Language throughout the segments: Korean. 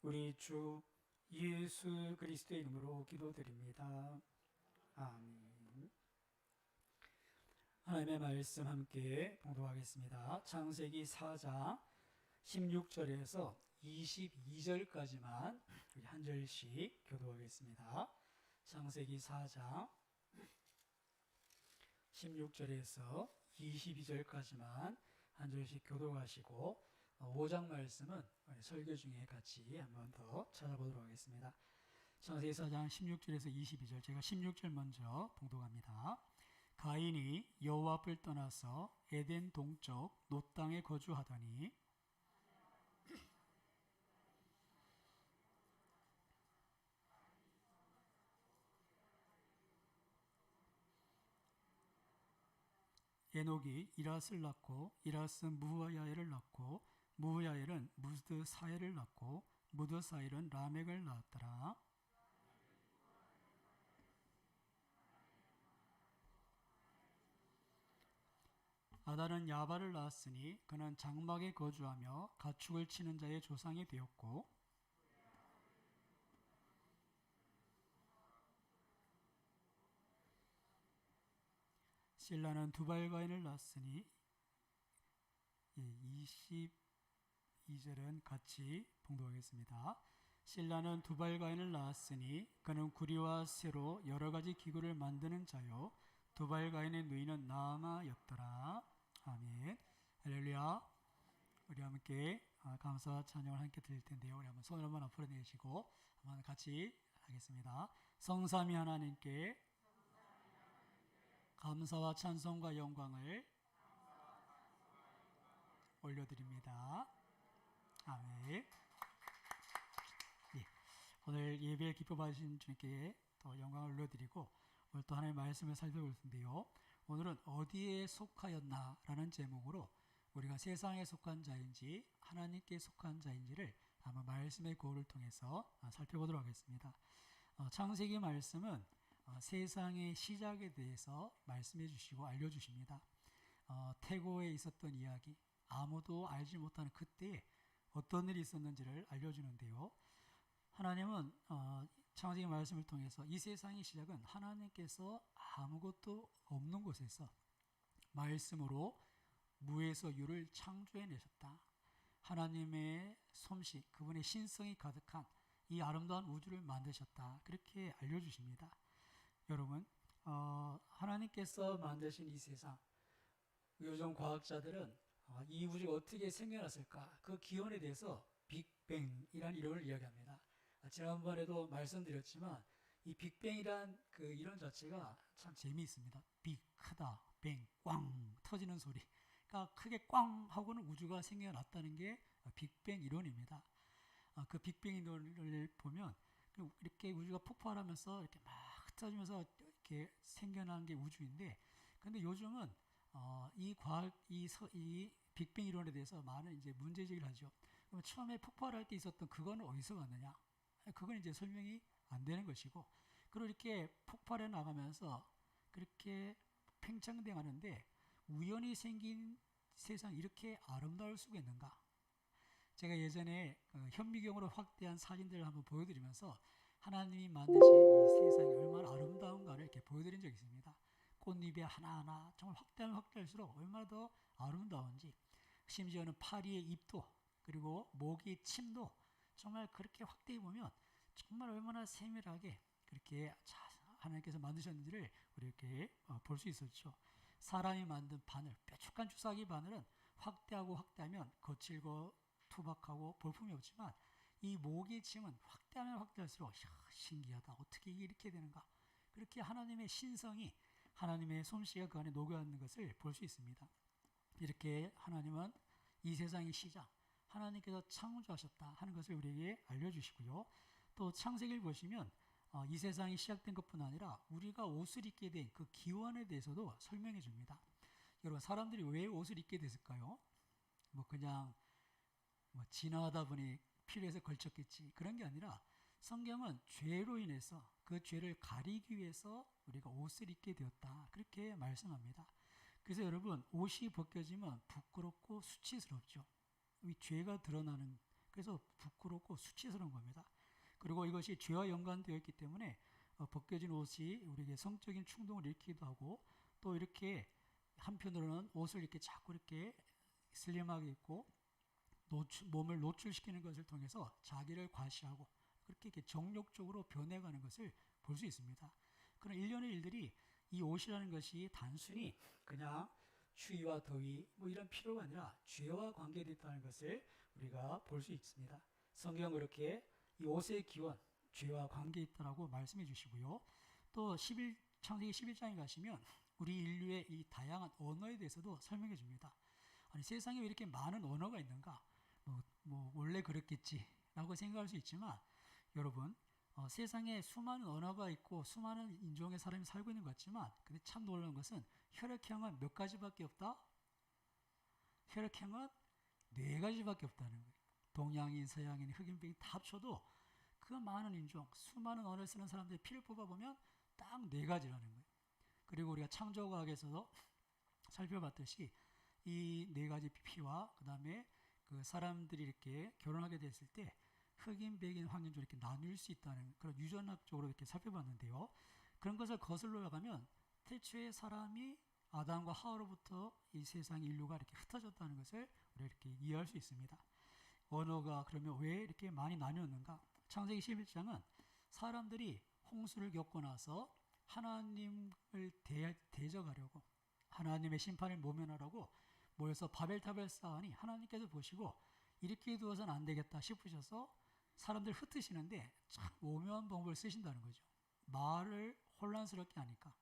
우리 주 예수 그리스도의 이름으로 기도드립니다. 아멘. 하나님의 말씀 함께 봉독하겠습니다. 창세기 4장 16절에서 22절까지만 우리 한 절씩 교독하겠습니다. 창세기 4장 16절에서 22절까지만 한 절씩 교독하시고 5장 말씀은 설교 중에 같이 한 번 더 찾아보도록 하겠습니다. 창세기 4장 16절에서 22절, 제가 16절 먼저 봉독합니다. 가인이 여호와 앞을 떠나서 에덴 동쪽 놋 땅에 거주하더니 에녹이 이랏을 낳고 이랏은 무후야엘을 낳고 무후야엘은 무드사엘을 낳고 무드사엘은 라멕을 낳았더라. 아달은 야발을 낳았으니 그는 장막에 거주하며 가축을 치는 자의 조상이 되었고, 실라는 두발가인을 낳았으니 22절은 같이 봉독하겠습니다. 실라는 두발가인을 낳았으니 그는 구리와 쇠로 여러 가지 기구를 만드는 자요 두발가인의 누이는 나아마였더라. 아멘. 할렐루야. 우리 함께 감사와 찬양을 함께 드릴 텐데요. 우리 한번 손을 한번 앞으로 내시고 한번 같이 하겠습니다. 성삼위 하나님께 감사와 찬송과 영광을 올려드립니다. 아멘. 예, 오늘 예배를 기뻐 받으신 주님께 또 영광을 올려드리고 오늘 또 하나님의 말씀을 살펴볼 텐데요. 오늘은 어디에 속하였나라는 제목으로 우리가 세상에 속한 자인지 하나님께 속한 자인지를 아마 말씀의 고를 통해서 살펴보도록 하겠습니다. 창세기 말씀은 세상의 시작에 대해서 말씀해 주시고 알려주십니다. 태고에 있었던 이야기, 아무도 알지 못하는 그때에 어떤 일이 있었는지를 알려주는데요. 하나님은 창세기 말씀을 통해서 이 세상의 시작은 하나님께서 아무것도 없는 곳에서 말씀으로 무에서 유를 창조해내셨다. 하나님의 솜씨, 그분의 신성이 가득한 이 아름다운 우주를 만드셨다. 그렇게 알려주십니다. 여러분, 하나님께서 만드신 이 세상, 요즘 과학자들은 이 우주가 어떻게 생겨났을까? 그 기원에 대해서 빅뱅이라는 이론을 이야기합니다. 지난번에도 말씀드렸지만 이 빅뱅이란 그 이론 자체가 참 재미있습니다. 빅, 크다, 뱅, 꽝 터지는 소리. 그러니까 크게 꽝 하고는 우주가 생겨났다는 게 빅뱅 이론입니다. 그 빅뱅 이론을 보면 이렇게 우주가 폭발하면서 이렇게 막 흩어지면서 이렇게 생겨난 게 우주인데, 근데 요즘은 이 과학 이 빅뱅 이론에 대해서 많은 이제 문제 제기를 하죠. 그러면 처음에 폭발할 때 있었던 그거는 어디서 왔느냐? 그건 이제 설명이 안 되는 것이고, 그리고 이렇게 폭발해 나가면서 그렇게 팽창돼 가는데 우연히 생긴 세상이 이렇게 아름다울 수가 있는가? 제가 예전에 현미경으로 확대한 사진들을 한번 보여드리면서 하나님이 만드신 이 세상이 얼마나 아름다운가를 이렇게 보여드린 적이 있습니다. 꽃잎이 하나하나 정말 확대하면 확대할수록 얼마나 더 아름다운지, 심지어는 파리의 잎도 그리고 모기의 침도 정말 그렇게 확대해 보면 정말 얼마나 세밀하게 그렇게 하나님께서 만드셨는지를 우리 이렇게 볼 수 있었죠. 사람이 만든 바늘, 뾰족한 주사기 바늘은 확대하고 확대하면 거칠고 투박하고 볼품이 없지만 이 모기의 침은 확대하면 확대할수록 신기하다. 어떻게 이렇게 되는가? 그렇게 하나님의 신성이, 하나님의 솜씨가 그 안에 녹여있는 것을 볼 수 있습니다. 이렇게 하나님은 이 세상의 시작, 하나님께서 창조하셨다 하는 것을 우리에게 알려주시고요. 또 창세기를 보시면 이 세상이 시작된 것뿐 아니라 우리가 옷을 입게 된 그 기원에 대해서도 설명해 줍니다. 여러분, 사람들이 왜 옷을 입게 됐을까요? 그냥 지나가다 보니 필요해서 걸쳤겠지, 그런 게 아니라 성경은 죄로 인해서 그 죄를 가리기 위해서 우리가 옷을 입게 되었다, 그렇게 말씀합니다. 그래서 여러분, 옷이 벗겨지면 부끄럽고 수치스럽죠. 이 죄가 드러나는 그래서 부끄럽고 수치스러운 겁니다. 그리고 이것이 죄와 연관되어 있기 때문에 벗겨진 옷이 우리에게 성적인 충동을 일으키기도 하고, 또 이렇게 한편으로는 옷을 이렇게 자꾸 이렇게 슬림하게 입고 몸을 노출시키는 것을 통해서 자기를 과시하고 그렇게 이렇게 정욕적으로 변해가는 것을 볼 수 있습니다. 그런 일련의 일들이, 이 옷이라는 것이 단순히 그냥 추위와 더위 뭐 이런 필요가 아니라 죄와 관계되어 있다는 것을 우리가 볼 수 있습니다. 성경은 그렇게 이 옷의 기원, 죄와 관계 있다라고 말씀해 주시고요. 또 창세기 11장에 가시면 우리 인류의 이 다양한 언어에 대해서도 설명해 줍니다. 아니, 세상에 왜 이렇게 많은 언어가 있는가? 원래 그렇겠지라고 생각할 수 있지만, 여러분, 세상에 수많은 언어가 있고 수많은 인종의 사람이 살고 있는 것 같지만, 근데 참 놀라운 것은 혈액형은 몇 가지밖에 없다? 혈액형은 네 가지밖에 없다는 거예요. 동양인, 서양인, 흑인, 백인 다 합쳐도 그 많은 인종, 수많은 언어를 쓰는 사람들의 피를 뽑아보면 딱 네 가지라는 거예요. 그리고 우리가 창조과학에서도 살펴봤듯이 이 네 가지 피와 그 다음에 그 사람들이 이렇게 결혼하게 됐을 때 흑인, 백인, 황인종 이렇게 나눌 수 있다는 그런 유전학적으로 이렇게 살펴봤는데요. 그런 것을 거슬러 나가면 태초에 사람이 아담과 하와로부터 이 세상 인류가 이렇게 흩어졌다는 것을 우리가 이렇게 이해할 수 있습니다. 언어가 그러면 왜 이렇게 많이 나뉘었는가? 창세기 11장은 사람들이 홍수를 겪고 나서 하나님을 대적하려고, 하나님의 심판을 모면하라고 모여서 바벨탑을 쌓으니 하나님께서 보시고 이렇게 두어서는 안 되겠다 싶으셔서 사람들 흩으시는데 참 오묘한 방법을 쓰신다는 거죠. 말을 혼란스럽게 하니까,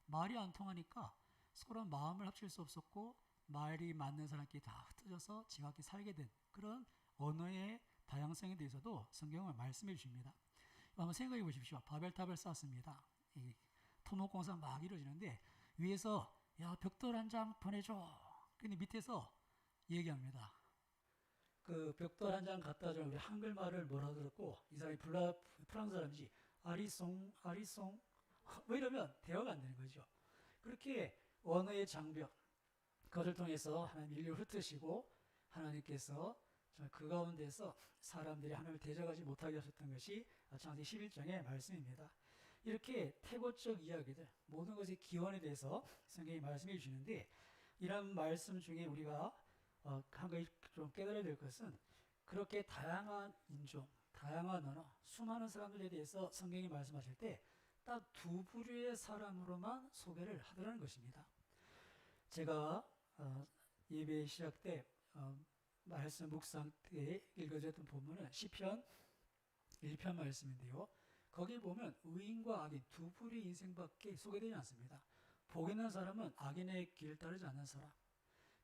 말이 안 통하니까 서로 마음을 합칠 수 없었고 말이 맞는 사람끼리 다 흩어져서 지각하게 살게 된 그런 언어의 다양성에 대해서도 성경을 말씀해 주십니다. 한번 생각해 보십시오. 바벨탑을 쌓습니다. 토목공사 막 이루어지는데 위에서 야, 벽돌 한 장 보내줘. 근데 밑에서 얘기합니다. 그 벽돌 한 장 갖다 주면 우리 한글말을 뭐라 들었고, 이 사람이 프랑스 사람이지, 아리송 아리송 뭐 이러면 대화가 안 되는 거죠. 그렇게 언어의 장벽, 그것을 통해서 하나님 인류를 흩으시고 하나님께서 그 가운데서 사람들이 하나님을 대적하지 못하게 하셨던 것이 창세기 11장의 말씀입니다. 이렇게 태고적 이야기들, 모든 것의 기원에 대해서 성경이 말씀해 주시는데, 이런 말씀 중에 우리가 한 가지 좀 깨달아야 될 것은, 그렇게 다양한 인종, 다양한 언어, 수많은 사람들에 대해서 성경이 말씀하실 때 딱 두 부류의 사람으로만 소개를 하더라는 것입니다. 제가 예배 시작 때 말씀 묵상 때 읽어줬던 본문은 시편 1편 말씀인데요. 거기 보면 의인과 악인 두 부류의 인생밖에 소개되지 않습니다. 복 있는 사람은 악인의 길을 따르지 않는 사람,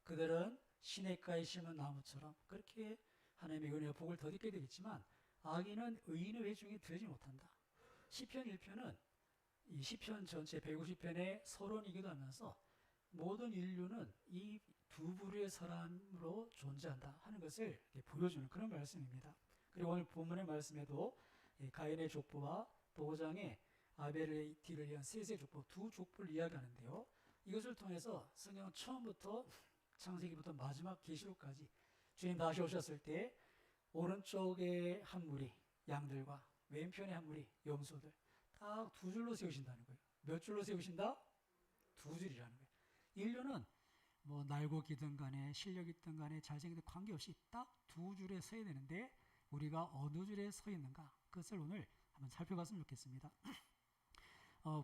그들은 시냇가에 심은 나무처럼 그렇게 하나님의 은혜와 복을 덧입게 되겠지만, 악인은 의인의 회중에 들지 못한다. 시편 1편은 이 시편 전체 150편의 서론이기도 하면서 모든 인류는 이 두 부류의 사람으로 존재한다 하는 것을 보여주는 그런 말씀입니다. 그리고 오늘 본문의 말씀에도 가인의 족보와 또 5장에 아벨의 뒤를 이은 셋의 족보, 두 족보를 이야기하는데요. 이것을 통해서 성경은 처음부터 창세기부터 마지막 계시록까지 주님 다시 오셨을 때 오른쪽에 한 무리 양들과 왼편에 한 무리 염소들 딱 두 줄로 세우신다는 거예요. 몇 줄로 세우신다? 두 줄이라는 거예요. 인류는 뭐 날고 기든 간에 실력 있든 간에 잘생기든 관계없이 딱 두 줄에 서야 되는데 우리가 어느 줄에 서 있는가, 그것을 오늘 한번 살펴봤으면 좋겠습니다.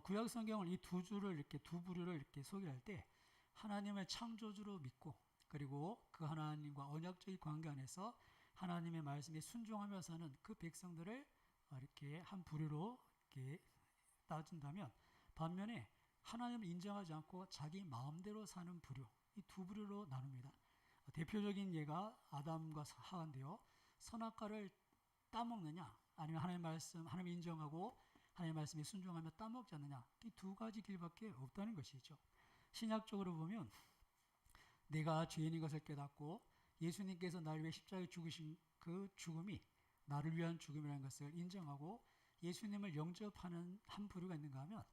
구약 성경은 이 두 줄을 이렇게 두 부류를 이렇게 소개할 때 하나님을 창조주로 믿고, 그리고 그 하나님과 언약적인 관계 안에서 하나님의 말씀에 순종하며 사는 그 백성들을 이렇게 한 부류로 이렇게 따진다면, 반면에 하나님을 인정하지 않고 자기 마음대로 사는 부류, 이 두 부류로 나눕니다. 대표적인 예가 아담과 하와인데요. 선악과를 따먹느냐, 아니면 하나님 말씀, 하나님 인정하고 하나님 말씀에 순종하며 따먹지 않느냐, 이 두 가지 길밖에 없다는 것이죠. 신약적으로 보면 내가 죄인인 것을 깨닫고 예수님께서 나를 위해 십자가에 죽으신 그 죽음이 나를 위한 죽음이라는 것을 인정하고 예수님을 영접하는 한 부류가 있는가 하면,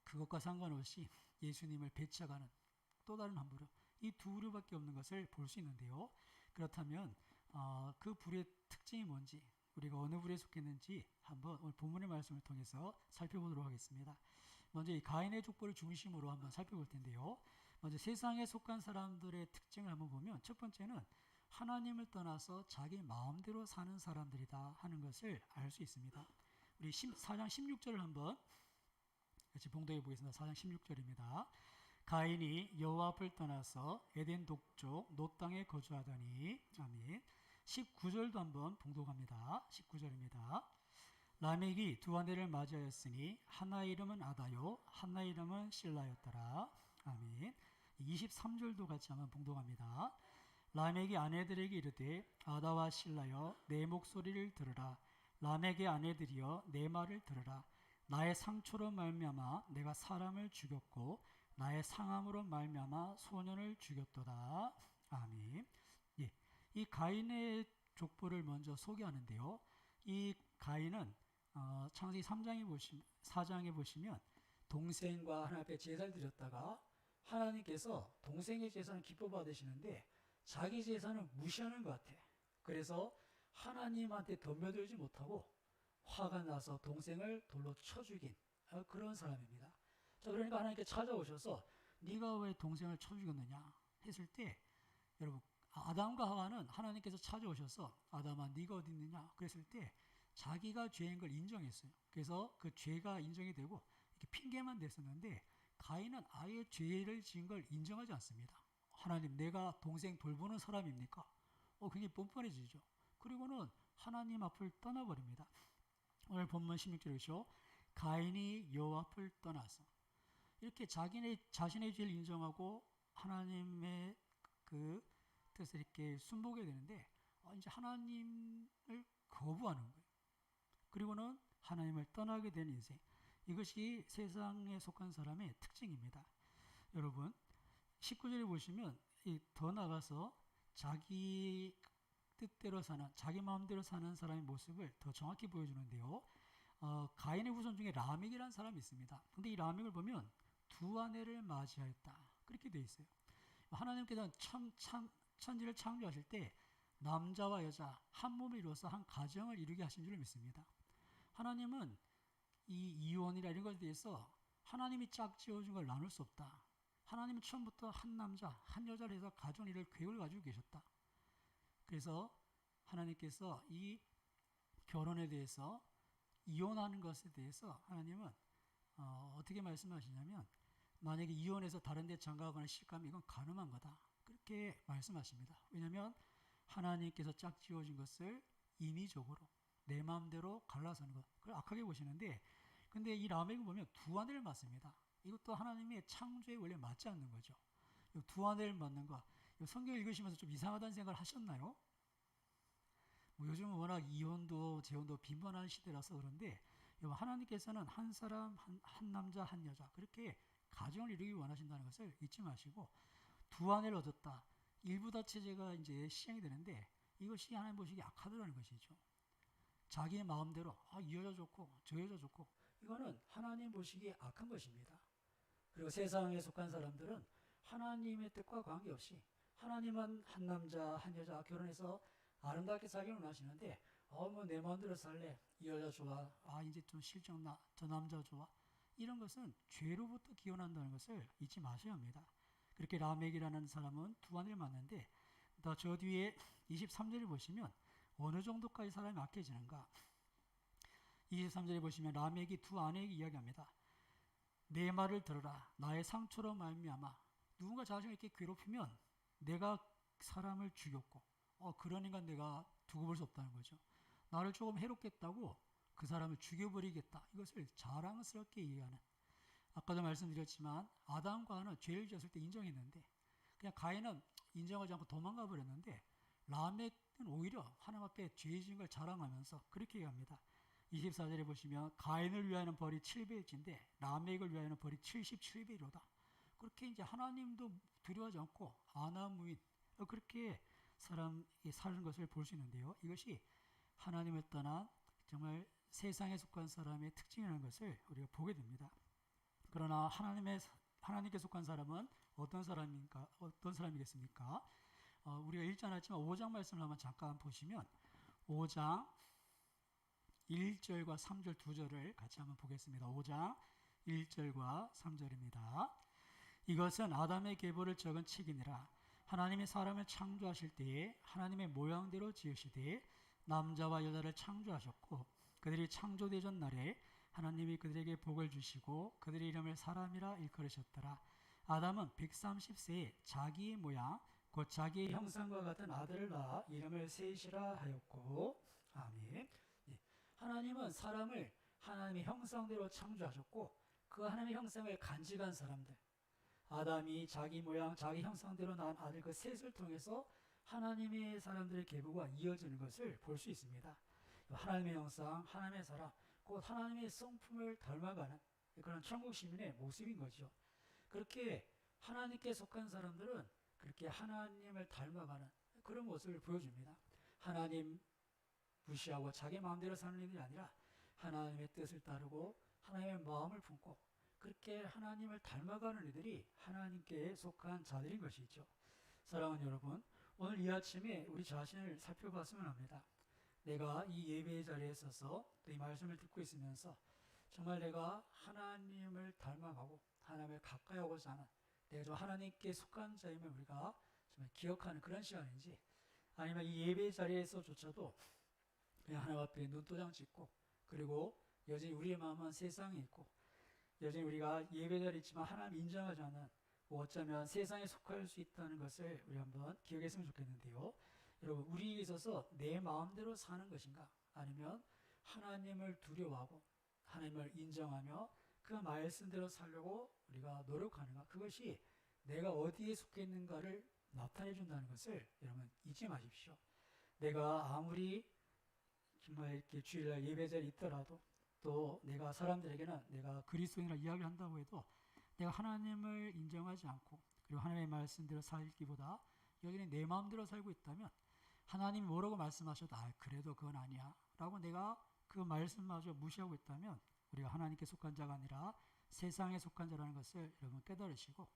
그것과 상관없이 예수님을 배척하는 또 다른 한 부류, 이 두 부류밖에 없는 것을 볼 수 있는데요. 그렇다면 그 불의 특징이 뭔지, 우리가 어느 불에 속했는지 한번 오늘 본문의 말씀을 통해서 살펴보도록 하겠습니다. 먼저 이 가인의 족보를 중심으로 한번 살펴볼 텐데요. 먼저 세상에 속한 사람들의 특징을 한번 보면 첫 번째는 하나님을 떠나서 자기 마음대로 사는 사람들이다 하는 것을 알 수 있습니다. 우리 4장 16절을 한번 같이 봉독해 보겠습니다. 4장 16절입니다. 가인이 여호와 앞을 떠나서 에덴 동쪽 놋 땅에 거주하더니 아멘. 19절도 한번 봉독합니다. 19절입니다. 라멕이 두 아내를 맞이하였으니 하나의 이름은 아다요 하나의 이름은 실라였더라. 아멘. 23절도 같이 한번 봉독합니다. 라멕이 아내들에게 이르되 아다와 실라여 내 목소리를 들으라. 라멕의 아내들이여 내 말을 들으라. 나의 상처로 말미암아 내가 사람을 죽였고 나의 상함으로 말미암아 소년을 죽였도다. 아멘. 예, 이 가인의 족보를 먼저 소개하는데요. 이 가인은 창세기 4장에 보시면 동생과 하나님 앞에 제사를 드렸다가 하나님께서 동생의 제사는 기뻐 받으시는데 자기 제사는 무시하는 것 같아. 그래서 하나님한테 덤벼들지 못하고 화가 나서 동생을 돌로 쳐 죽인 그런 사람입니다. 자, 그러니까 하나님께 찾아오셔서 네가 왜 동생을 쳐 죽였느냐 했을 때 여러분 아담과 하와는 하나님께서 찾아오셔서 아담아 네가 어디 있느냐 그랬을 때 자기가 죄인 걸 인정했어요. 그래서 그 죄가 인정이 되고 이렇게 핑계만 댔었는데 가인은 아예 죄를 지은 걸 인정하지 않습니다. 하나님 내가 동생 돌보는 사람입니까? 굉장히 뻔뻔해지죠. 그리고는 하나님 앞을 떠나버립니다. 오늘 본문 16절이죠. 가인이 여호와 앞을 떠나서 이렇게 자신의 죄를 인정하고 하나님의 그 뜻을 이렇게 순복해야 되는데 이제 하나님을 거부하는 거예요. 그리고는 하나님을 떠나게 된 인생. 이것이 세상에 속한 사람의 특징입니다. 여러분 19절에 보시면 더 나가서 자기 뜻대로 사는 자기 마음대로 사는 사람의 모습을 더 정확히 보여주는데요. 가인의 후손 중에 라멕이라는 사람이 있습니다. 근데 이 라멕을 보면 두 아내를 맞이하였다 그렇게 되어 있어요. 하나님께서는 천지를 창조하실 때 남자와 여자 한 몸을 이루어서 한 가정을 이루게 하신 줄 믿습니다. 하나님은 이 이혼이라 이런 것에 대해서 하나님이 짝지어준 걸 나눌 수 없다. 하나님은 처음부터 한 남자 한 여자를 해서 가정을 이룰 계획을 가지고 계셨다. 그래서 하나님께서 이 결혼에 대해서 이혼하는 것에 대해서 하나님은 어떻게 말씀하시냐면 만약에 이혼해서 다른 데 장가가거나 시집가면 이건 간음한 거다. 그렇게 말씀하십니다. 왜냐하면 하나님께서 짝지어진 것을 인위적으로 내 마음대로 갈라서는 것 그걸 악하게 보시는데 근데 이 라멕을 보면 두 아내를 맞습니다. 이것도 하나님의 창조에 원래 맞지 않는 거죠. 두 아내를 맞는 거 성경 읽으시면서 좀 이상하다는 생각을 하셨나요? 요즘은 워낙 이혼도 재혼도 빈번한 시대라서 그런데 하나님께서는 한 사람 한 남자 한 여자 그렇게 가정을 이루기 원하신다는 것을 잊지 마시고 두 아내를 얻었다. 일부다 체제가 이제 시행이 되는데 이것이 하나님 보시기에 악하다는 것이죠. 자기의 마음대로 이 여자 좋고 저 여자 좋고 이거는 하나님 보시기에 악한 것입니다. 그리고 세상에 속한 사람들은 하나님의 뜻과 관계없이 하나님은 한 남자 한 여자 결혼해서 아름답게 살기를 원하시는데 뭐 내 마음대로 살래 이 여자 좋아 이제 좀 실적나 저 남자 좋아 이런 것은 죄로부터 기원한다는 것을 잊지 마셔야 합니다. 그렇게 라멕이라는 사람은 두 아내를 만났는데 저 뒤에 23절을 보시면 어느 정도까지 사람이 악해지는가 23절에 보시면 라멕이 두 아내에게 이야기합니다. 내 말을 들으라 나의 상처로 말미암아 누군가 자신을 이렇게 괴롭히면 내가 사람을 죽였고 그러니까 내가 두고 볼 수 없다는 거죠. 나를 조금 해롭겠다고 그 사람을 죽여버리겠다. 이것을 자랑스럽게 이해하는 아까도 말씀드렸지만 아담과 하와는 죄를 지었을 때 인정했는데 그냥 가인은 인정하지 않고 도망가 버렸는데 라멕은 오히려 하나님 앞에 죄 지은 걸 자랑하면서 그렇게 얘기합니다. 24절에 보시면 가인을 위하여는 벌이 7배일진데 라멕을 위하여는 벌이 77배이로다. 그렇게 이제 하나님도 두려워하지 않고 아나무인 그렇게 사람이 사는 것을 볼 수 있는데요. 이것이 하나님을 떠난 정말 세상에 속한 사람의 특징이라는 것을 우리가 보게 됩니다. 그러나 하나님께 속한 사람은 어떤 사람이겠습니까? 우리가 읽지 않았지만 5장 말씀을 한번 잠깐 보시면 5장 1절과 3절 두 절을 같이 한번 보겠습니다. 5장 1절과 3절입니다. 이것은 아담의 계보를 적은 책이니라. 하나님이 사람을 창조하실 때에 하나님의 모양대로 지으시되 남자와 여자를 창조하셨고 그들이 창조되던 날에 하나님이 그들에게 복을 주시고 그들의 이름을 사람이라 일컬으셨더라. 아담은 130세에 자기의 모양 곧 자기의 형상과 같은 아들을 낳아 이름을 셋이라 하였고 아멘. 하나님은 사람을 하나님의 형상대로 창조하셨고 그 하나님의 형상을 간직한 사람들, 아담이 자기 모양 자기 형상대로 낳은 아들 그 셋을 통해서 하나님의 사람들의 계보가 이어지는 것을 볼 수 있습니다. 하나님의 형상, 하나님의 사람, 곧 하나님의 성품을 닮아가는 그런 천국 시민의 모습인 거죠. 그렇게 하나님께 속한 사람들은 그렇게 하나님을 닮아가는 그런 모습을 보여줍니다. 하나님 무시하고 자기 마음대로 사는 일이 아니라 하나님의 뜻을 따르고 하나님의 마음을 품고 그렇게 하나님을 닮아가는 이들이 하나님께 속한 자들인 것이죠. 사랑하는 여러분, 오늘 이 아침에 우리 자신을 살펴봤으면 합니다. 내가 이 예배의 자리에 서서 또 이 말씀을 듣고 있으면서 정말 내가 하나님을 닮아가고 하나님을 가까이 하고자 하는 내가 좀 하나님께 속한 자임을 우리가 정말 기억하는 그런 시간인지, 아니면 이 예배의 자리에서조차도 그냥 하나님 앞에 눈도장 찍고 그리고 여전히 우리의 마음은 세상에 있고 여전히 우리가 예배 자리에 있지만 하나님 인정하지 않는 어쩌면 세상에 속할 수 있다는 것을 우리 한번 기억했으면 좋겠는데요. 여러분, 우리에게 있어서 내 마음대로 사는 것인가, 아니면 하나님을 두려워하고 하나님을 인정하며 그 말씀대로 살려고 우리가 노력하는가, 그것이 내가 어디에 속해 있는가를 나타내 준다는 것을 여러분 잊지 마십시오. 내가 아무리 정말 이렇게 주일날 예배자리에 있더라도 또 내가 사람들에게는 내가 그리스도인이라 이야기를 한다고 해도 내가 하나님을 인정하지 않고 그리고 하나님의 말씀대로 살기보다 여기는 내 마음대로 살고 있다면 하나님이 뭐라고 말씀하셔도 그래도 그건 아니야 라고 내가 그 말씀마저 무시하고 있다면 우리가 하나님께 속한 자가 아니라 세상에 속한 자라는 것을 여러분 깨달으시고,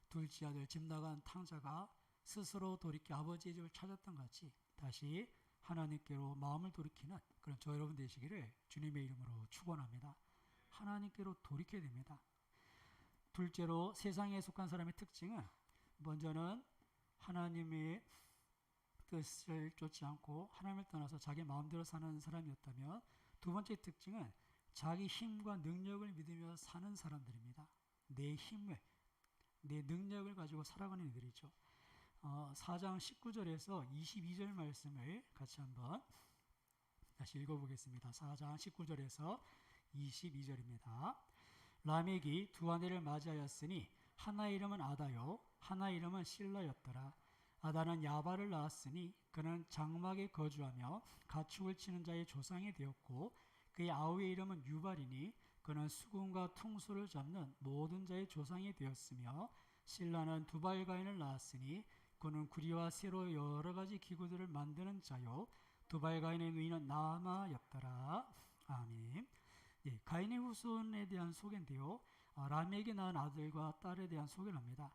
둘째 아들 집 나간 탕자가 스스로 돌이켜 아버지의 집을 찾았던 것 같이 다시 하나님께로 마음을 돌이키는 그런 저 여러분 되시기를 주님의 이름으로 축원합니다. 하나님께로 돌이켜야 됩니다. 둘째로 세상에 속한 사람의 특징은, 먼저는 하나님의 뜻을 쫓지 않고 하나님을 떠나서 자기 마음대로 사는 사람이었다면, 두 번째 특징은 자기 힘과 능력을 믿으며 사는 사람들입니다. 내 힘을, 내 능력을 가지고 살아가는 이들이죠. 4장 19절에서 22절 말씀을 같이 한번 다시 읽어보겠습니다. 4장 19절에서 22절입니다. 라멕이 두 아내를 맞이하였으니 하나의 이름은 아다요 하나의 이름은 실라였더라. 아다는 야발을 낳았으니 그는 장막에 거주하며 가축을 치는 자의 조상이 되었고, 그의 아우의 이름은 유발이니 그는 수금과 퉁소를 잡는 모든 자의 조상이 되었으며, 실라는 두발가인을 낳았으니 그는 구리와 쇠로 여러 가지 기구들을 만드는 자요 두발가인의 누이는 나아마였더라. 아멘. 가인의 후손에 대한 소개인데요. 라멕이 낳은 아들과 딸에 대한 소개를 합니다.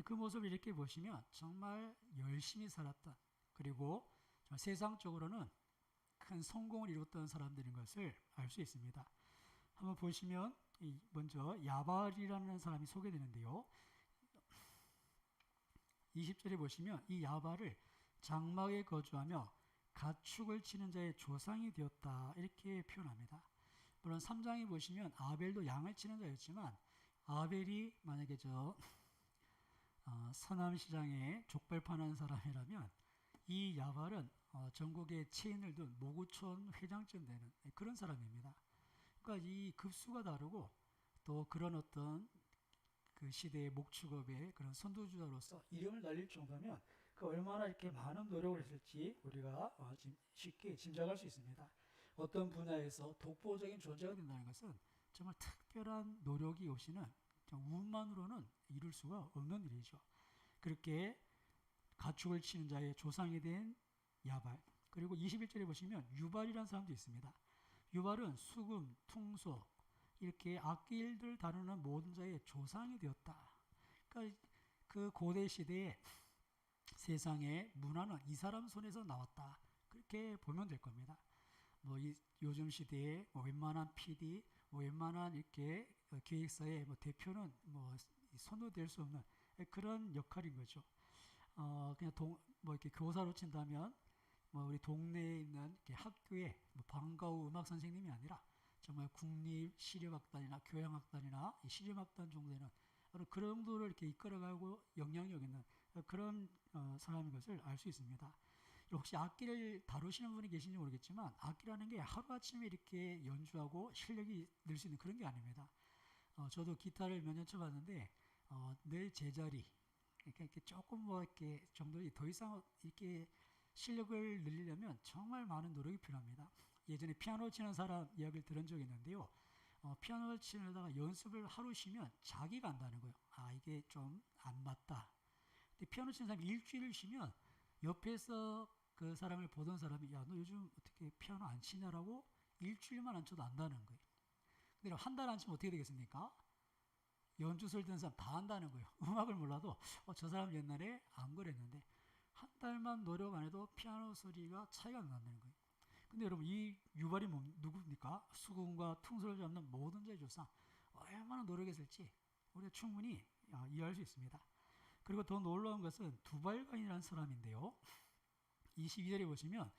그 모습을 이렇게 보시면 정말 열심히 살았던, 그리고 세상적으로는 큰 성공을 이뤘던 사람들인 것을 알 수 있습니다. 한번 보시면 먼저 야발이라는 사람이 소개되는데요. 20절에 보시면 이 야발을 장막에 거주하며 가축을 치는 자의 조상이 되었다 이렇게 표현합니다. 물론 3장에 보시면 아벨도 양을 치는 자였지만, 아벨이 만약에 서남시장에 족발 파는 사람이라면 이 야발은 전국에 체인을 둔 모구촌 회장쯤 되는 그런 사람입니다. 그러니까 이 급수가 다르고 또 그런 어떤 그 시대의 목축업의 그런 선두주자로서 이름을 날릴 정도면 그 얼마나 이렇게 많은 노력을 했을지 우리가 쉽게 짐작할 수 있습니다. 어떤 분야에서 독보적인 존재가 된다는 것은 정말 특별한 노력이 없이는 운만으로는 이룰 수가 없는 일이죠. 그렇게 가축을 치는 자의 조상이 된 야발, 그리고 21절에 보시면 유발이라는 사람도 있습니다. 유발은 수금, 퉁소 이렇게 악기를 다루는 모든 자의 조상이 되었다. 그러니까 그 고대 시대에 세상의 문화는 이 사람 손에서 나왔다. 그렇게 보면 될 겁니다. 뭐 요즘 시대에 뭐 웬만한 PD, 뭐 웬만한 이렇게 기획사의 뭐 대표는 뭐 손도 댈 수 없는 그런 역할인 거죠. 그냥 뭐 이렇게 교사로 친다면 뭐 우리 동네에 있는 이렇게 학교에 뭐 방과후 음악 선생님이 아니라 정말 국립 실용악단이나 교향악단이나 실용악단 정도에는 그런 정도를 이렇게 이끌어가고 영향력 있는 그런 사람인 것을 알 수 있습니다. 혹시 악기를 다루시는 분이 계신지 모르겠지만 악기라는 게 하루아침에 이렇게 연주하고 실력이 늘 수 있는 그런 게 아닙니다. 저도 기타를 몇 년 쳐봤는데 늘 제자리 이렇게 조금 뭐 이렇게 정도 더 이상 이렇게 실력을 늘리려면 정말 많은 노력이 필요합니다. 예전에 피아노 치는 사람 이야기를 들은 적이 있는데요. 피아노를 치려다가 연습을 하루 쉬면 자기가 안다는 거예요. 아, 이게 좀 안 맞다. 근데 피아노 치는 사람이 일주일을 쉬면 옆에서 그 사람을 보던 사람이 야, 너 요즘 어떻게 피아노 안 치냐라고 일주일만 안 쳐도 안다는 거예요. 근데 한 달 안 치면 어떻게 되겠습니까? 연주소를 듣는 사람 다 안다는 거예요. 음악을 몰라도 저 사람 옛날에 안 그랬는데 한 달만 노력 안 해도 피아노 소리가 차이가 난다는 거예요. 근데 여러분 이 유발이 누굽니까? 수군과 퉁소를 잡는 모든 자의 조상. 얼마나 노력했을지 우리가 충분히 이해할 수 있습니다. 그리고 더 놀라운 것은 두발가인이라는 사람인데요. 22절에 보시면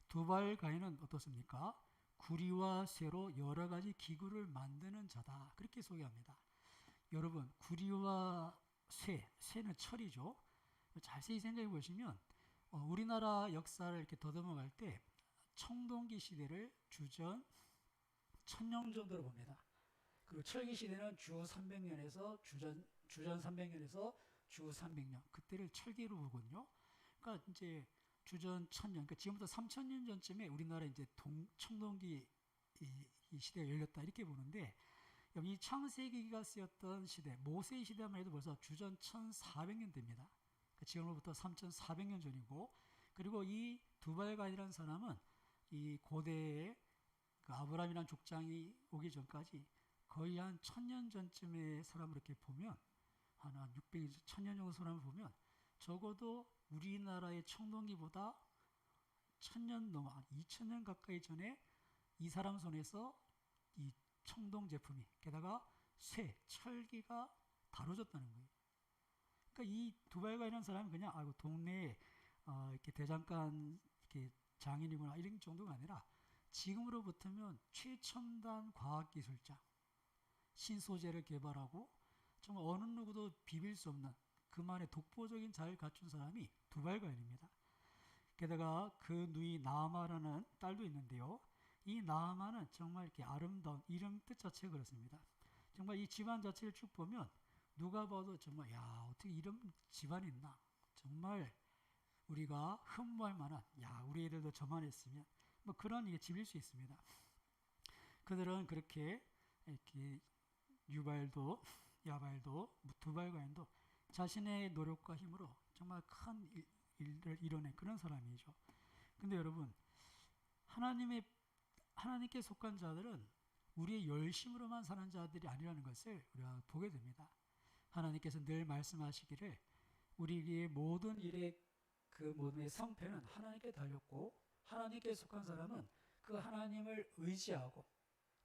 두발가인은 어떻습니까? 구리와 쇠로 여러 가지 기구를 만드는 자다. 그렇게 소개합니다. 여러분 구리와 쇠는 철이죠. 자세히 생각해 보시면 우리나라 역사를 이렇게 더듬어 갈 때 청동기 시대를 주전 1000년 정도로 봅니다. 그리고 철기 시대는 주 300년에서 주전 300년에서 주 300년 그때를 철기로 보거든요. 그러니까 이제 주전 1000년 그러니까 지금부터 3000년 전쯤에 우리나라 이제 청동기 이 시대가 열렸다 이렇게 보는데 이 창세기가 쓰였던 시대 모세 시대만 해도 벌써 주전 1400년 됩니다. 그러니까 지금으로부터 3400년 전이고 그리고 이 두발가인이라는 사람은 이 고대의 그 아브라함이라는 족장이 오기 전까지 거의 한 1000년 전쯤의 사람을 이렇게 보면 한 600년, 1000년 정도 사람을 보면 적어도 우리나라의 청동기보다 1000년 넘어 한 2000년 가까이 전에 이 사람 손에서 이 청동 제품이 게다가 철기가 다뤄졌다는 거예요. 그러니까 이 두발가인이라는 사람은 그냥 동네에 이렇게 대장간 이렇게 장인이구나 이런 정도가 아니라 지금으로부터면 최첨단 과학기술자 신소재를 개발하고 정말 어느 누구도 비빌 수 없는 그만의 독보적인 자를 갖춘 사람이 두발가인입니다. 게다가 그 누이 나아마라는 딸도 있는데요. 이 나아마는 정말 이렇게 아름다운 이름 뜻 자체가 그렇습니다. 정말 이 집안 자체를 쭉 보면 누가 봐도 정말 야 어떻게 이런 집안이 있나 정말 우리가 흠모할 만한 우리 애들도 저만 했으면 뭐 그런 집일 수 있습니다. 그들은 그렇게 이렇게 유발도 야발도 두발가인도 자신의 노력과 힘으로 정말 큰 일을 이뤄낸 그런 사람이죠. 근데 여러분 하나님께 속한 자들은 우리의 열심으로만 사는 자들이 아니라는 것을 우리가 보게 됩니다. 하나님께서 늘 말씀하시기를 우리의 모든 일의 그 모든 성패는 하나님께 달렸고 하나님께 속한 사람은 그 하나님을 의지하고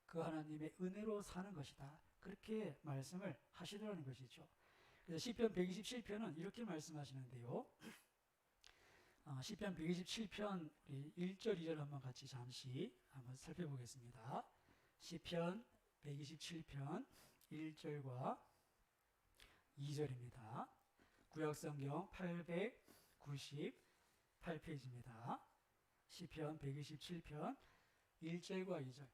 그 하나님의 은혜로 사는 것이다. 그렇게 말씀을 하시더라는 것이죠. 그래서 시편 127편은 이렇게 말씀하시는데요. 시편 127편 1절 2절 한번 같이 잠시 한번 살펴보겠습니다. 시편 127편 1절과 2절입니다. 구약성경 898페이지입니다. 시편 127편 1절과 2절.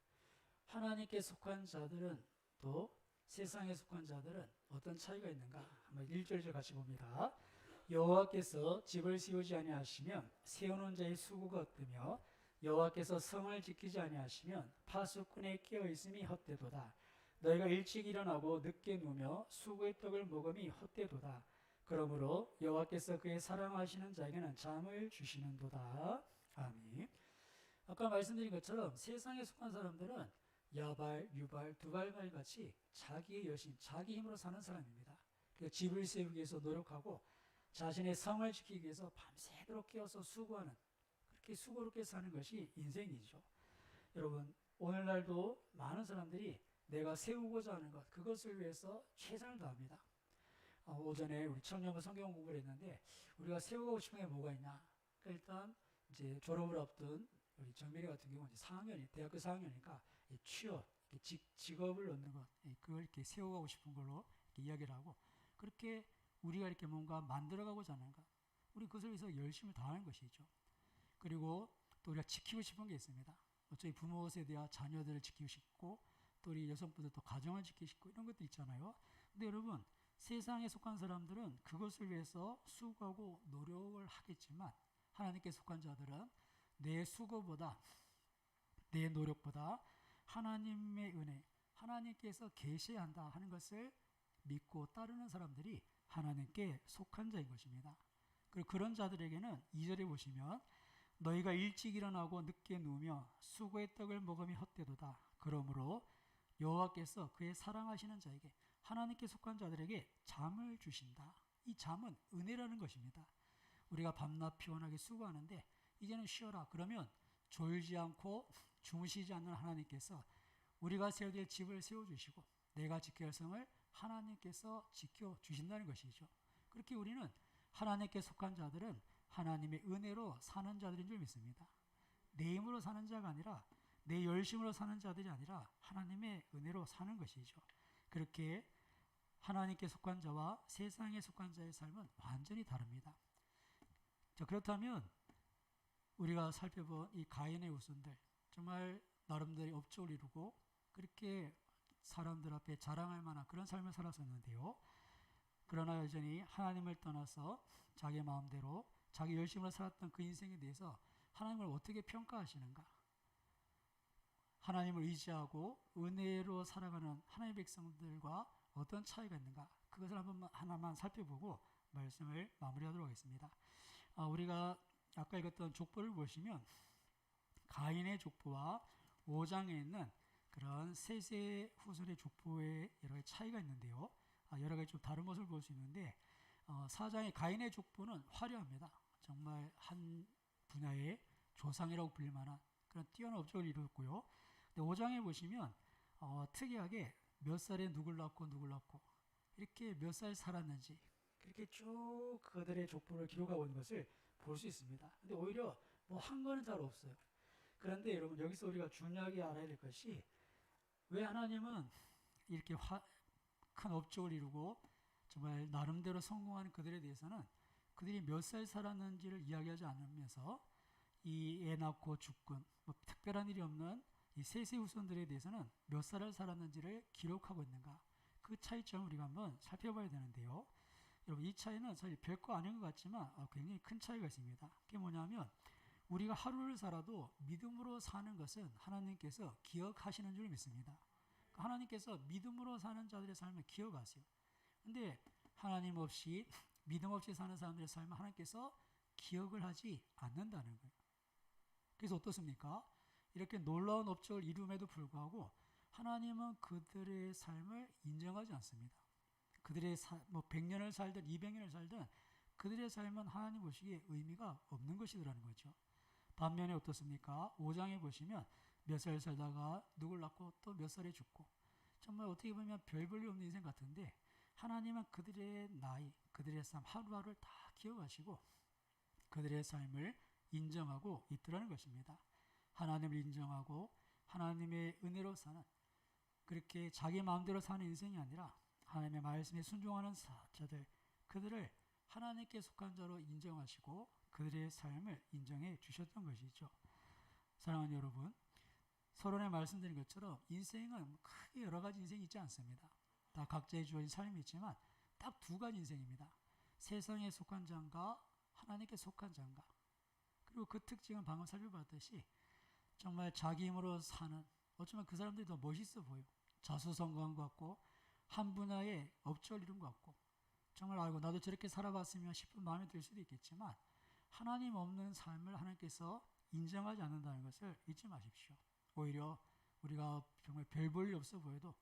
하나님께 속한 자들은 또 세상에 속한 자들은 어떤 차이가 있는가? 한번 1절 2절 같이 봅니다. 여호와께서 집을 세우지 아니하시면 세우는 자의 수고가 헛되며 여호와께서 성을 지키지 아니하시면 파수꾼의 깨어 있음이 헛되도다. 너희가 일찍 일어나고 늦게 누며 수고의 떡을 먹음이 헛되도다. 그러므로 여호와께서 그의 사랑하시는 자에게는 잠을 주시는도다. 아멘. 아까 말씀드린 것처럼 세상에 속한 사람들은 야발, 유발, 두발가인 같이 자기의 여신, 자기 힘으로 사는 사람입니다. 집을 세우기 위해서 노력하고 자신의 성을 지키기 위해서 밤새도록 깨어서 수고하는, 그렇게 수고롭게 사는 것이 인생이죠. 여러분, 오늘날도 많은 사람들이 내가 세우고자 하는 것, 그것을 위해서 최선을 다합니다. 오전에 우리 청년부 성경 공부를 했는데 우리가 세우고 싶은 게 뭐가 있냐? 일단 이제 졸업을 앞둔 우리 정민이 같은 경우는 이제 4학년이 대학교 4학년이니까 취업, 직업을 얻는 것, 그걸 이렇게 세워가고 싶은 걸로 이렇게 이야기를 하고, 그렇게 우리가 이렇게 뭔가 만들어가고자 하는 것, 우리 그것을 위해서 열심을 다하는 것이죠. 그리고 또 우리가 지키고 싶은 게 있습니다. 어차피 부모 세대와 자녀들을 지키고 싶고, 또 우리 여성분들도 가정을 지키고 싶고, 이런 것들 있잖아요. 근데 여러분, 세상에 속한 사람들은 그것을 위해서 수고하고 노력을 하겠지만, 하나님께 속한 자들은 내 수고보다, 내 노력보다 하나님의 은혜, 하나님께서 계셔야 한다 하는 것을 믿고 따르는 사람들이 하나님께 속한 자인 것입니다. 그리고 그런 자들에게는 2절에 보시면 너희가 일찍 일어나고 늦게 누우며 수고의 떡을 먹음이 헛되도다. 그러므로 여호와께서 그의 사랑하시는 자에게, 하나님께 속한 자들에게 잠을 주신다. 이 잠은 은혜라는 것입니다. 우리가 밤낮 피곤하게 수고하는데 이제는 쉬어라. 그러면 졸지 않고 주무시지 않는 하나님께서 우리가 세워야 될 집을 세워주시고 내가 지켜야 할 성을 하나님께서 지켜주신다는 것이죠. 그렇게 우리는 하나님께 속한 자들은 하나님의 은혜로 사는 자들인 줄 믿습니다. 내 힘으로 사는 자가 아니라, 내 열심으로 사는 자들이 아니라 하나님의 은혜로 사는 것이죠. 그렇게 하나님께 속한 자와 세상에 속한 자의 삶은 완전히 다릅니다. 자, 그렇다면 우리가 살펴본 이 가인의 후손들, 정말 나름대로 업적을 이루고 그렇게 사람들 앞에 자랑할 만한 그런 삶을 살았었는데요. 그러나 여전히 하나님을 떠나서 자기 마음대로 자기 열심으로 살았던 그 인생에 대해서 하나님을 어떻게 평가하시는가? 하나님을 의지하고 은혜로 살아가는 하나님의 백성들과 어떤 차이가 있는가? 그것을 하나만 살펴보고 말씀을 마무리하도록 하겠습니다. 우리가 아까 읽었던 족보를 보시면 가인의 족보와 5장에 있는 그런 세세 후손의 족보에 여러 가지 차이가 있는데요. 여러 가지 좀 다른 모습을 볼 수 있는데 4장의 가인의 족보는 화려합니다. 정말 한 분야의 조상이라고 불릴 만한 그런 뛰어난 업적을 이루었고요. 근데 5장에 보시면 특이하게 몇 살에 누굴 낳고 이렇게 몇 살 살았는지 그렇게 쭉 그들의 족보를 기록하고 있는 것을 볼 수 있습니다. 근데 오히려 뭐 한 거는 잘 없어요. 그런데 여러분, 여기서 우리가 중요하게 알아야 될 것이, 왜 하나님은 이렇게 큰 업적을 이루고 정말 나름대로 성공하는 그들에 대해서는 그들이 몇 살 살았는지를 이야기하지 않으면서 이 애 낳고 죽군, 뭐 특별한 일이 없는 이 세세 후손들에 대해서는 몇 살을 살았는지를 기록하고 있는가? 그 차이점을 우리가 한번 살펴봐야 되는데요. 여러분, 이 차이는 사실 별거 아닌 것 같지만 굉장히 큰 차이가 있습니다. 그게 뭐냐면, 우리가 하루를 살아도 믿음으로 사는 것은 하나님께서 기억하시는 줄 믿습니다. 하나님께서 믿음으로 사는 자들의 삶을 기억하세요. 근데 하나님 없이, 믿음 없이 사는 사람들의 삶을 하나님께서 기억을 하지 않는다는 거예요. 그래서 어떻습니까? 이렇게 놀라운 업적을 이룸에도 불구하고 하나님은 그들의 삶을 인정하지 않습니다. 그들의 100년을 살든 200년을 살든 그들의 삶은 하나님 보시기에 의미가 없는 것이라는 거죠. 반면에 어떻습니까? 5장에 보시면 몇 살 살다가 누굴 낳고 또 몇 살에 죽고, 정말 어떻게 보면 별 볼일 없는 인생 같은데 하나님은 그들의 나이, 그들의 삶 하루하루를 다 기억하시고 그들의 삶을 인정하고 있더라는 것입니다. 하나님을 인정하고 하나님의 은혜로 사는, 그렇게 자기 마음대로 사는 인생이 아니라 하나님의 말씀에 순종하는 자들, 그들을 하나님께 속한 자로 인정하시고 그들의 삶을 인정해 주셨던 것이죠. 사랑하는 여러분, 서론에 말씀드린 것처럼 인생은 크게 여러 가지 인생이 있지 않습니다. 다 각자의 주어진 삶이 있지만 딱 두 가지 인생입니다. 세상에 속한 자인가 하나님께 속한 자인가. 그리고 그 특징은 방금 살펴봤듯이 정말 자기 힘으로 사는, 어쩌면 그 사람들이 더 멋있어 보여. 자수성가한 것 같고 한 분야의 업적을 이룬 것 같고, 정말 알고 나도 저렇게 살아봤으면 싶은 마음이 들 수도 있겠지만 하나님 없는 삶을 하나님께서 인정하지 않는다는 것을 잊지 마십시오. 오히려 우리가 정말 별 볼 일 없어 보여도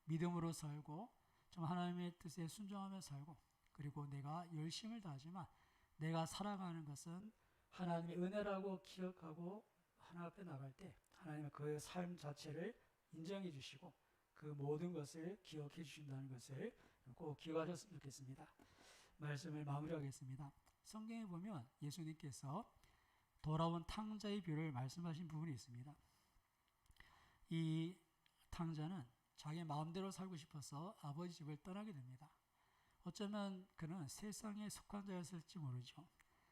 믿음으로 살고 좀 하나님의 뜻에 순종하며 살고 그리고 내가 열심을 다하지만 내가 살아가는 것은 하나님의 은혜라고 기억하고 하나님 앞에 나갈 때 하나님은 그 삶 자체를 인정해 주시고 그 모든 것을 기억해 주신다는 것을 꼭 기억하셨으면 좋겠습니다. 말씀을 마무리하겠습니다. 성경에 보면 예수님께서 돌아온 탕자의 비유를 말씀하신 부분이 있습니다. 이 탕자는 자기 마음대로 살고 싶어서 아버지 집을 떠나게 됩니다. 어쩌면 그는 세상에 속한 자였을지 모르죠.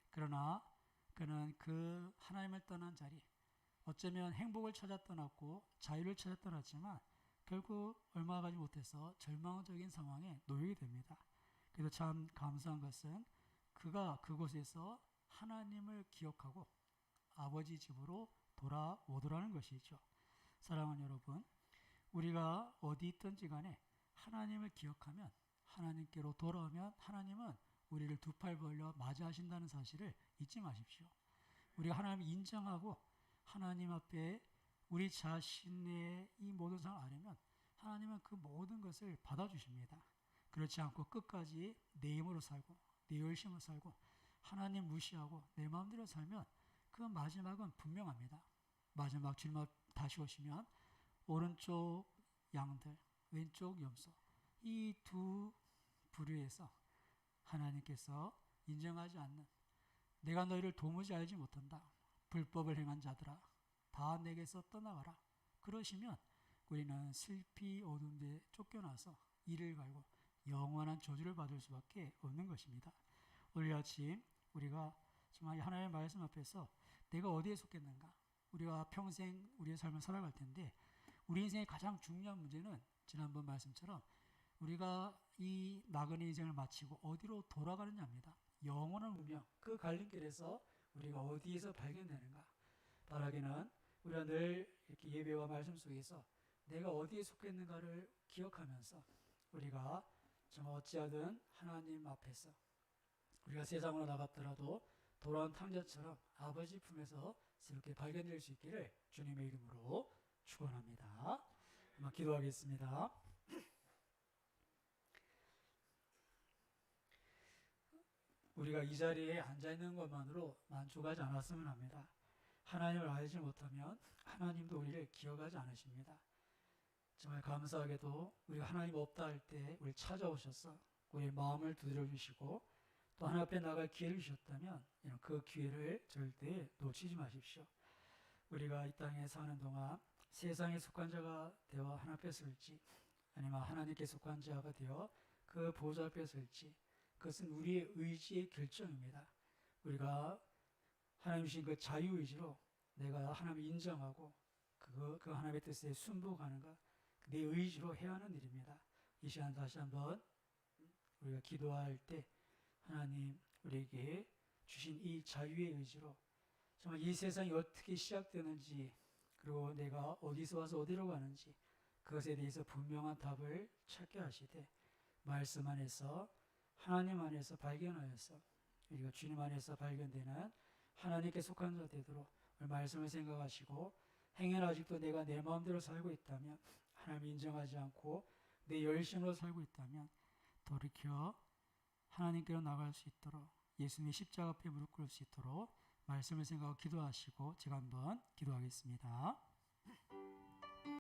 그러나 그는 그 하나님을 떠난 자리, 어쩌면 행복을 찾아 떠났고 자유를 찾아 떠났지만 결국 얼마 가지 못해서 절망적인 상황에 놓이게 됩니다. 그래서 참 감사한 것은 그가 그곳에서 하나님을 기억하고 아버지 집으로 돌아오더라는 것이죠. 사랑하는 여러분, 우리가 어디 있든지 간에 하나님을 기억하면, 하나님께로 돌아오면 하나님은 우리를 두 팔 벌려 맞이하신다는 사실을 잊지 마십시오. 우리가 하나님을 인정하고 하나님 앞에 우리 자신의 이 모든 상을 아려면 하나님은 그 모든 것을 받아주십니다. 그렇지 않고 끝까지 내 힘으로 살고 내 열심으로 살고 하나님 무시하고 내 마음대로 살면 그 마지막은 분명합니다. 마지막 주님 앞 다시 오시면 오른쪽 양들, 왼쪽 염소, 이 두 부류에서 하나님께서 인정하지 않는, 내가 너희를 도무지 알지 못한다, 불법을 행한 자들아 다 내게서 떠나가라, 그러시면 우리는 슬피 어둠에 쫓겨나서 이를 갈고 영원한 저주를 받을 수밖에 없는 것입니다. 오늘 아침 우리가 정말 하나님의 말씀 앞에서 내가 어디에 속했는가, 우리가 평생 우리의 삶을 살아갈 텐데 우리 인생의 가장 중요한 문제는 지난번 말씀처럼 우리가 이 나그네 인생을 마치고 어디로 돌아가느냐입니다. 영원한 운명, 그 갈림길에서 우리가 어디에서 발견되는가. 바라기는 우리가 늘 이렇게 예배와 말씀 속에서 내가 어디에 속했는가를 기억하면서 우리가 정말 어찌하든 하나님 앞에서 우리가 세상으로 나갔더라도 돌아온 탕자처럼 아버지 품에서 새롭게 발견될 수 있기를 주님의 이름으로 축원합니다. 한번 기도하겠습니다. 우리가 이 자리에 앉아있는 것만으로 만족하지 않았으면 합니다. 하나님을 알지 못하면 하나님도 우리를 기억하지 않으십니다. 정말 감사하게도 우리가 하나님 없다 할 때 우리를 찾아오셔서 우리의 마음을 두드려 주시고 또 하나님 앞에 나갈 기회를 주셨다면 그 기회를 절대 놓치지 마십시오. 우리가 이 땅에 사는 동안 세상에 속한 자가 되어 하나님 앞에 설지 아니면 하나님께 속한 자가 되어 그 보좌 앞에 설지, 그것은 우리의 의지의 결정입니다. 우리가 하나님 주신 그 자유의지로 내가 하나님을 인정하고 그 하나님의 뜻에 순복하는 것, 내 의지로 해야 하는 일입니다. 이 시간 다시 한번 우리가 기도할 때 하나님 우리에게 주신 이 자유의 의지로 정말 이 세상이 어떻게 시작되는지, 그리고 내가 어디서 와서 어디로 가는지 그것에 대해서 분명한 답을 찾게 하시되 말씀 안에서 하나님 안에서 발견하여서 우리가 주님 안에서 발견되는 하나님께 속한 자 되도록 말씀을 생각하시고 행여나 아직도 내가 내 마음대로 살고 있다면, 하나님 인정하지 않고 내 열심으로 살고 있다면 돌이켜 하나님께로 나갈 수 있도록, 예수님의 십자가 앞에 무릎 꿇을 수 있도록 말씀을 생각하고 기도하시고 제가 한번 기도하겠습니다.